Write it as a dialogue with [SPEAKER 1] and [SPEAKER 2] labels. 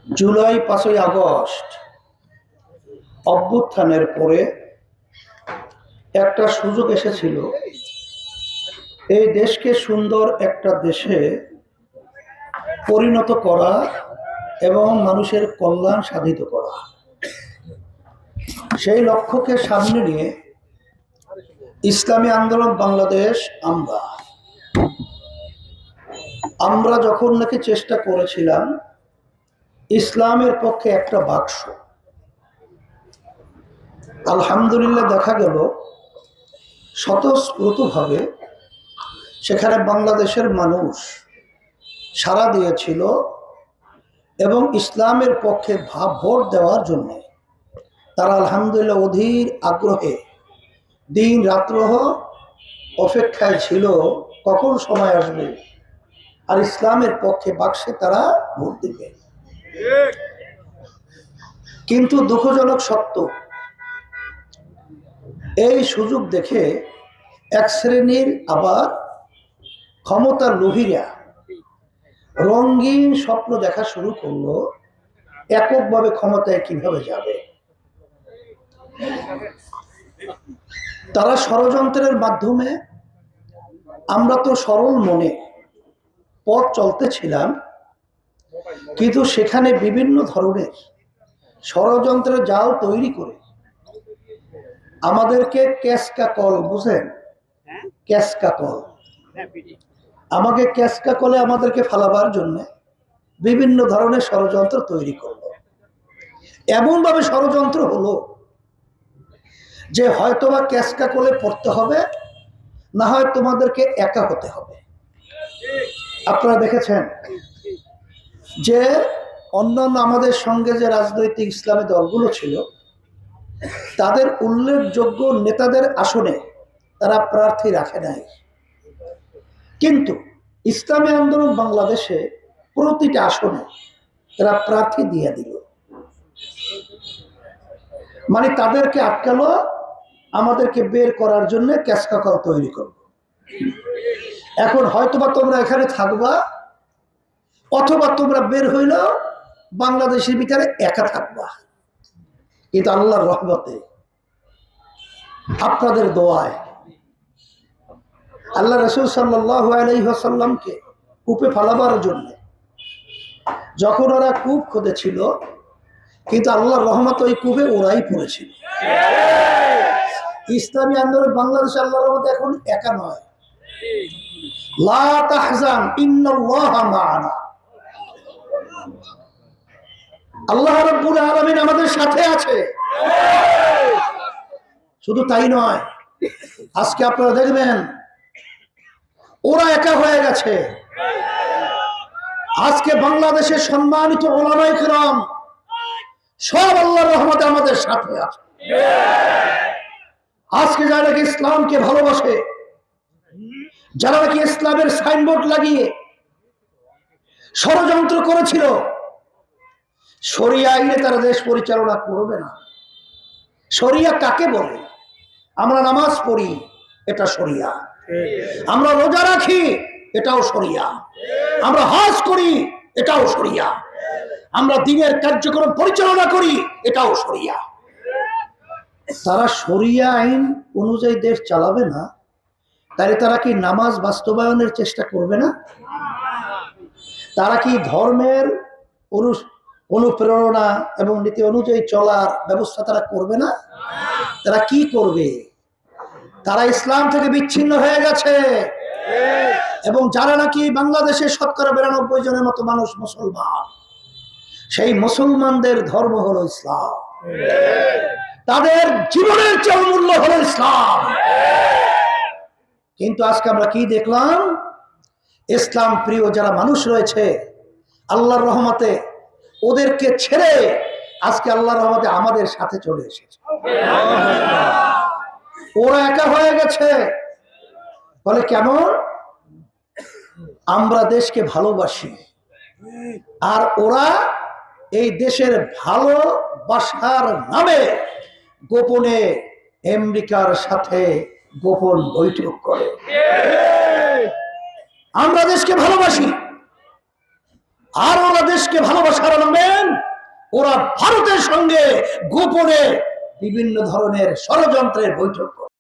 [SPEAKER 1] July 5ই August অভ্যুত্থানের পরে একটা সুযোগ এসেছিল এই দেশকে সুন্দর একটা দেশে পরিণত করা এবং মানুষের কল্যাণ সাধিত করা। সেই লক্ষ্যকে সামনে নিয়ে ইসলামী আন্দোলন বাংলাদেশ আমরা যখন নাকি চেষ্টা করেছিলাম ইসলামের পক্ষে একটা বাক্স, আলহামদুলিল্লাহ দেখা গেল স্বতঃস্ফূর্তভাবে সেখানে বাংলাদেশের মানুষ সাড়া দিয়েছিল এবং ইসলামের পক্ষে ভোট দেওয়ার জন্য তারা আলহামদুলিল্লাহ অধীর আগ্রহে দিন রাত্র অপেক্ষায় ছিল কখন সময় আসবে আর ইসলামের পক্ষে বাক্সে তারা ভোট দিবে। কিন্তু দুঃখজনক সত্য, এই সুযোগ দেখে এক শ্রেণীর আবার ক্ষমতার লোভীরা রঙিন স্বপ্ন দেখা শুরু করলো এককভাবে ক্ষমতায় কিভাবে যাবে। তারা ষড়যন্ত্রের মাধ্যমে, আমরা তো সরল মনে পথ চলতেছিলাম, কিন্তু সেখানে বিভিন্ন ধরনের ষড়যন্ত্রের জাল তৈরি করে আমাদেরকে ক্যাসকা কল, বুঝেন ক্যাসকা কল, আমাকে ক্যাসকা কলে আমাদেরকে ফালাবার জন্য বিভিন্ন ধরনের ষড়যন্ত্র তৈরি করলো। এমন ভাবে ষড়যন্ত্র হলো যে হয়তোবা ক্যাসকা কলে পড়তে হবে, না হয় তোমাদেরকে একা হতে হবে। আপনারা দেখেছেন যে অন্যান্য আমাদের সঙ্গে যে রাজনৈতিক ইসলামী দলগুলো ছিল তাদের উল্লেখযোগ্য নেতাদের আসনে তারা প্রার্থী রাখে নাই, কিন্তু ইসলামী আন্দোলন বাংলাদেশে প্রতিটা আসনে তারা প্রার্থী দিয়ে দিল। মানে তাদেরকে আটকালো, আমাদেরকে বের করার জন্য ক্যাসকাকল তৈরি করলো। এখন হয়তোবা তোমরা এখানে থাকবা, অথবা তোমরা বের হইল বাংলাদেশের ভিতরে একা থাকবা। কিন্তু আল্লাহর রহমতে, আপনাদের দোয়ায় আল্লাহ রাসূল সাল্লাল্লাহু আলাইহি ওয়াসাল্লামকে কূপে ফালাবার জন্য যখন ওরা কূপ খুঁড়েছিল, কিন্তু আল্লাহর রহমত ওই কূপে ওরাই পড়েছিল। ইসলামী আন্দোলন বাংলাদেশ আল্লাহর রহমতে এখন একা নয়। লা তাহজান ইন্নাল্লাহা মা'ানা, আল্লাহ রাব্বুল আলামিন আমাদের সাথে আছে। শুধু তাই নয়, আজকে আপনারা দেখবেন ওরা একা হয়ে গেছে। আজকে বাংলাদেশের সম্মানিত উলামায়ে কেরাম সব আল্লাহর রহমতে আমাদের সাথে আছে। আজকে যারা নাকি ইসলামকে ভালোবাসে, যারা নাকি ইসলামের সাইনবোর্ড লাগিয়ে ষড়যন্ত্র করেছিল, শরিয়া আইনে তারা দেশ পরিচালনা করবে না। শরিয়া কাকে বলে? আমরা নামাজ পড়ি, এটা শরিয়া। আমরা রোজা রাখি, এটাও শরিয়া। আমরা হজ করি, এটাও শরিয়া। আমরা দ্বীনের কার্যক্রম পরিচালনা করি, এটাও শরিয়া। তারা শরিয়া আইন অনুযায়ী দেশ চালাবে না, তাহলে তারা কি নামাজ বাস্তবায়নের চেষ্টা করবে না? তারা কি ধর্মের অনুপ্রেরণা এবং নীতি অনুযায়ী চলার ব্যবস্থা তারা করবে না? তারা কি করবে? তারা ইসলাম থেকে বিচ্ছিন্ন হয়ে গেছে। এবং যারা নাকি বাংলাদেশের ৯৯% জনের মতো মানুষ মুসলমান, সেই মুসলমানদের ধর্ম হলো ইসলাম, তাদের জীবনের চেয়ে মূল্য হলো ইসলাম। কিন্তু আজকে আমরা কি দেখলাম? ইসলাম প্রিয় যারা মানুষ রয়েছে, আল্লাহর রহমতে ওদেরকে ছেড়ে আজকে আল্লাহর রহমতে আমাদের সাথে চলে এসেছে। ওরা একা হয়ে গেছে। বলে কেমন? আমরা দেশকে ভালোবাসি, আর ওরা এই দেশের ভালোবাসার নামে গোপনে আমেরিকার সাথে গোপন বৈঠক করে। আমরা দেশকে ভালোবাসি, আর ওরা দেশকে ভালোবাসার নামে ওরা ভারতের সঙ্গে গোপনে বিভিন্ন ধরনের ষড়যন্ত্রের বৈঠক করে।